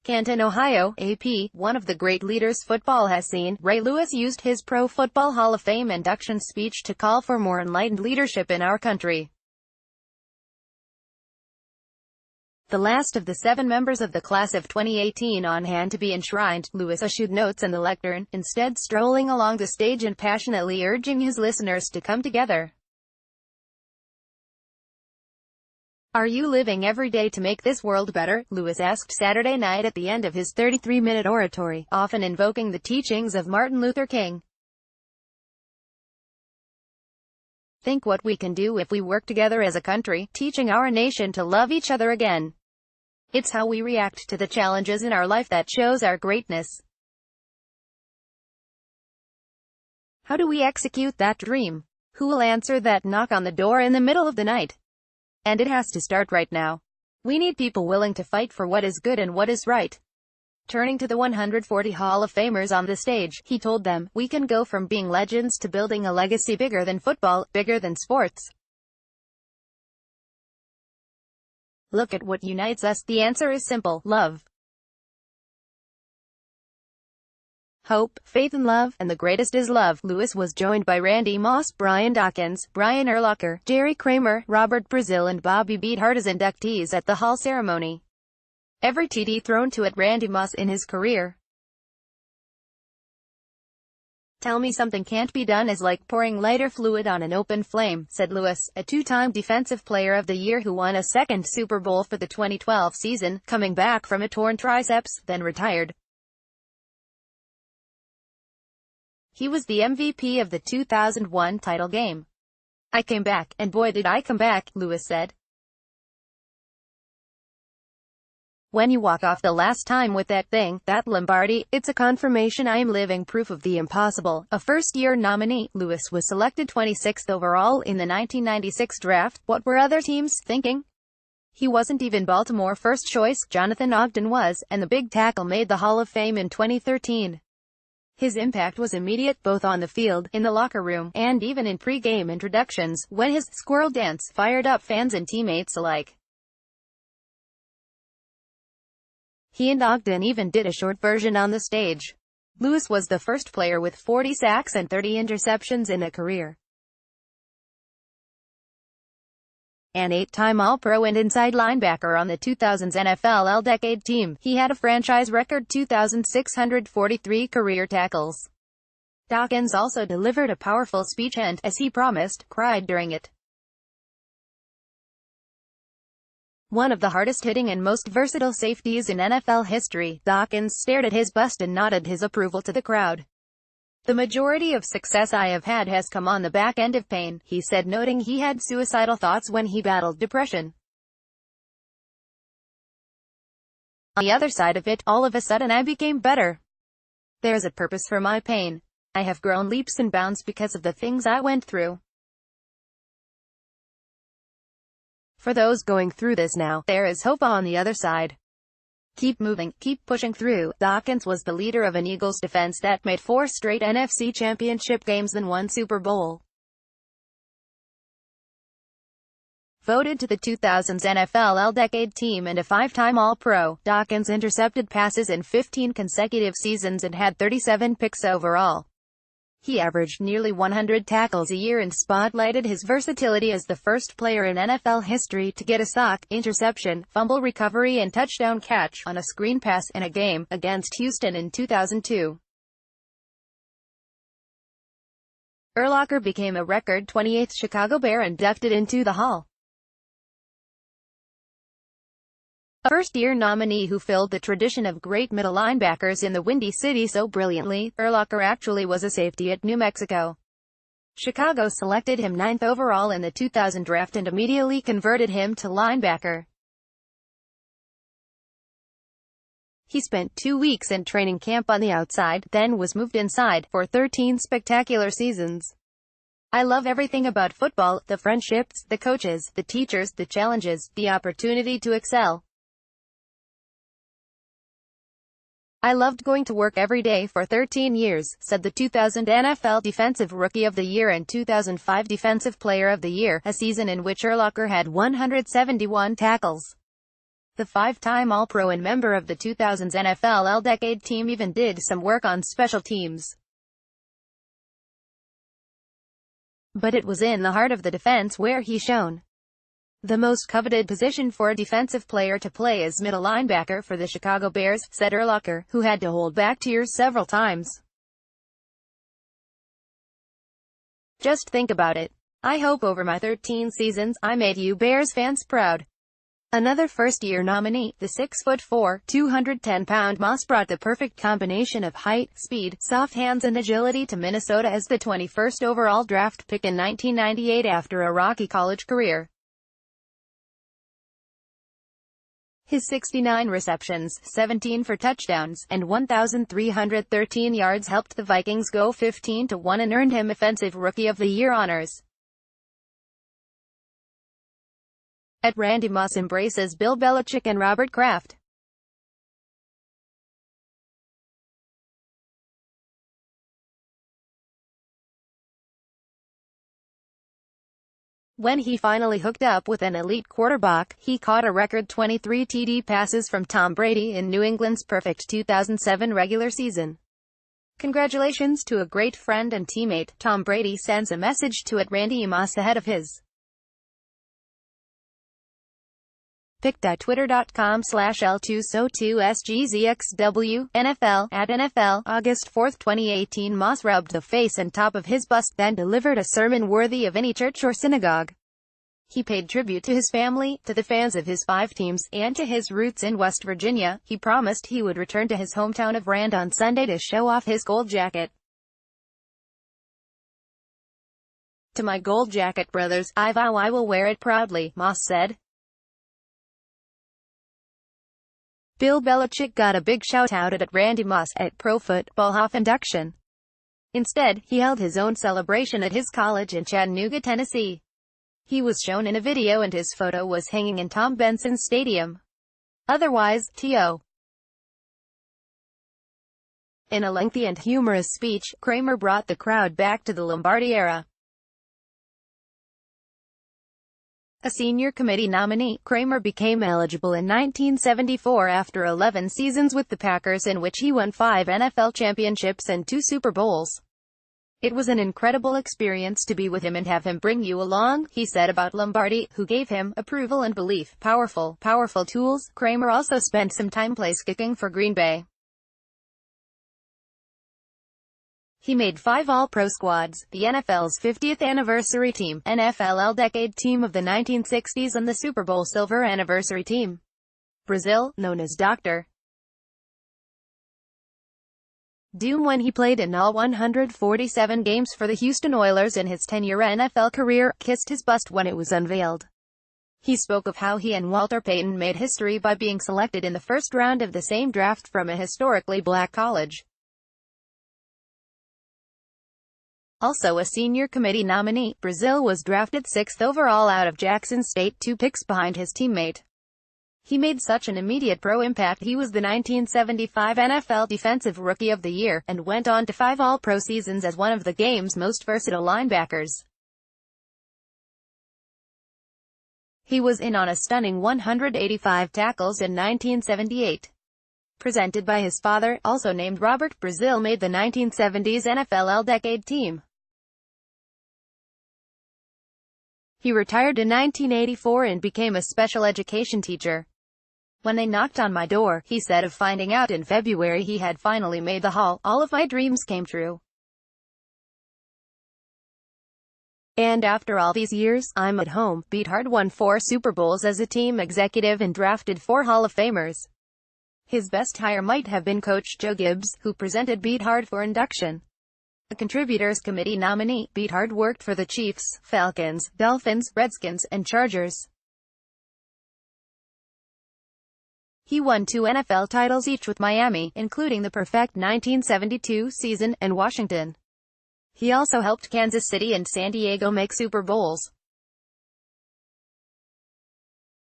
Canton, Ohio, AP, one of the great leaders football has seen. Ray Lewis used his Pro Football Hall of Fame induction speech to call for more enlightened leadership in our country. The last of the 7 members of the class of 2018 on hand to be enshrined, Lewis eschewed notes in the lectern, instead strolling along the stage and passionately urging his listeners to come together. "Are you living every day to make this world better?" Lewis asked Saturday night at the end of his 33-minute oratory, often invoking the teachings of Martin Luther King. "Think what we can do if we work together as a country, teaching our nation to love each other again. It's how we react to the challenges in our life that shows our greatness. How do we execute that dream? Who will answer that knock on the door in the middle of the night? And it has to start right now. We need people willing to fight for what is good and what is right." Turning to the 140 Hall of Famers on the stage, he told them, "We can go from being legends to building a legacy bigger than football, bigger than sports. Look at what unites us. The answer is simple: love, hope, faith and love, and the greatest is love." Lewis was joined by Randy Moss, Brian Dawkins, Brian Urlacher, Jerry Kramer, Robert Brazil and Bobby Beathard as inductees at the Hall ceremony. Every TD thrown to at Randy Moss in his career. "Tell me something can't be done is like pouring lighter fluid on an open flame," said Lewis, a 2-time Defensive Player of the Year who won a second Super Bowl for the 2012 season, coming back from a torn triceps, then retired. He was the MVP of the 2001 title game. "I came back, and boy did I come back," Lewis said. "When you walk off the last time with that thing, that Lombardi, it's a confirmation I'm living proof of the impossible." A first-year nominee, Lewis was selected 26th overall in the 1996 draft. What were other teams thinking? He wasn't even Baltimore first choice, Jonathan Ogden was, and the big tackle made the Hall of Fame in 2013. His impact was immediate, both on the field, in the locker room, and even in pre-game introductions, when his squirrel dance fired up fans and teammates alike. He and Ogden even did a short version on the stage. Lewis was the first player with 40 sacks and 30 interceptions in a career. An 8-time All-Pro and inside linebacker on the 2000s NFL All-Decade team, he had a franchise record 2,643 career tackles. Dawkins also delivered a powerful speech and, as he promised, cried during it. One of the hardest-hitting and most versatile safeties in NFL history, Dawkins stared at his bust and nodded his approval to the crowd. "The majority of success I have had has come on the back end of pain," he said, noting he had suicidal thoughts when he battled depression. "On the other side of it, all of a sudden I became better. There's a purpose for my pain. I have grown leaps and bounds because of the things I went through. For those going through this now, there is hope on the other side. Keep moving, keep pushing through." Dawkins was the leader of an Eagles defense that made 4 straight NFC championship games and 1 Super Bowl. Voted to the 2000s NFL All-Decade team and a 5-time All-Pro, Dawkins intercepted passes in 15 consecutive seasons and had 37 picks overall. He averaged nearly 100 tackles a year and spotlighted his versatility as the first player in NFL history to get a sack, interception, fumble recovery and touchdown catch on a screen pass in a game against Houston in 2002. Urlacher became a record 28th Chicago Bear inducted into the Hall. A first-year nominee who filled the tradition of great middle linebackers in the Windy City so brilliantly, Urlacher actually was a safety at New Mexico. Chicago selected him 9th overall in the 2000 draft and immediately converted him to linebacker. He spent 2 weeks in training camp on the outside, then was moved inside, for 13 spectacular seasons. "I love everything about football, the friendships, the coaches, the teachers, the challenges, the opportunity to excel. I loved going to work every day for 13 years, said the 2000 NFL Defensive Rookie of the Year and 2005 Defensive Player of the Year, a season in which Urlacher had 171 tackles. The five-time All-Pro and member of the 2000s NFL All-Decade team even did some work on special teams. But it was in the heart of the defense where he shone. The most coveted position for a defensive player to play is middle linebacker for the Chicago Bears, said Urlacher, who had to hold back tears several times. Just think about it. I hope over my 13 seasons, I made you Bears fans proud. Another first-year nominee, the 6'4", 210-pound Moss brought the perfect combination of height, speed, soft hands and agility to Minnesota as the 21st overall draft pick in 1998 after a rocky college career. His 69 receptions, 17 for touchdowns, and 1,313 yards helped the Vikings go 15-1 and earned him Offensive Rookie of the Year honors. At Randy Moss embraces Bill Belichick and Robert Kraft. When he finally hooked up with an elite quarterback, he caught a record 23 TD passes from Tom Brady in New England's perfect 2007 regular season. Congratulations to a great friend and teammate, Tom Brady sends a message to Randy Moss ahead of his pic.twitter.com/L2SO2SGZXW, NFL, @NFL, August 4, 2018 Moss rubbed the face and top of his bust, then delivered a sermon worthy of any church or synagogue. He paid tribute to his family, to the fans of his 5 teams, and to his roots in West Virginia. He promised he would return to his hometown of Rand on Sunday to show off his gold jacket. To my gold jacket brothers, I vow I will wear it proudly, Moss said. Bill Belichick got a big shout-out at Randy Moss at Pro Football Hall of induction. Instead, he held his own celebration at his college in Chattanooga, Tennessee. He was shown in a video and his photo was hanging in Tom Benson's stadium. Otherwise, T.O. In a lengthy and humorous speech, Kramer brought the crowd back to the Lombardi era. A senior committee nominee, Kramer became eligible in 1974 after 11 seasons with the Packers in which he won 5 NFL championships and 2 Super Bowls. It was an incredible experience to be with him and have him bring you along, he said about Lombardi, who gave him approval and belief. Powerful tools. Kramer also spent some time place kicking for Green Bay. He made 5 All-Pro squads, the NFL's 50th anniversary team, NFL All-Decade team of the 1960s and the Super Bowl silver anniversary team. Brazil, known as Dr. Doom when he played in all 147 games for the Houston Oilers in his 10-year NFL career, kissed his bust when it was unveiled. He spoke of how he and Walter Payton made history by being selected in the first round of the same draft from a historically black college. Also a senior committee nominee, Brazil was drafted 6th overall out of Jackson State, 2 picks behind his teammate. He made such an immediate pro impact he was the 1975 NFL Defensive Rookie of the Year, and went on to 5 All-Pro seasons as one of the game's most versatile linebackers. He was in on a stunning 185 tackles in 1978. Presented by his father, also named Robert, Brazil made the 1970s NFL All-Decade team. He retired in 1984 and became a special education teacher. When they knocked on my door, he said of finding out in February he had finally made the Hall, all of my dreams came true. And after all these years, I'm at home. Beathard won 4 Super Bowls as a team executive and drafted 4 Hall of Famers. His best hire might have been Coach Joe Gibbs, who presented Beathard for induction. A Contributors Committee nominee, Beathard worked for the Chiefs, Falcons, Dolphins, Redskins, and Chargers. He won 2 NFL titles each with Miami, including the perfect 1972 season, and Washington. He also helped Kansas City and San Diego make Super Bowls.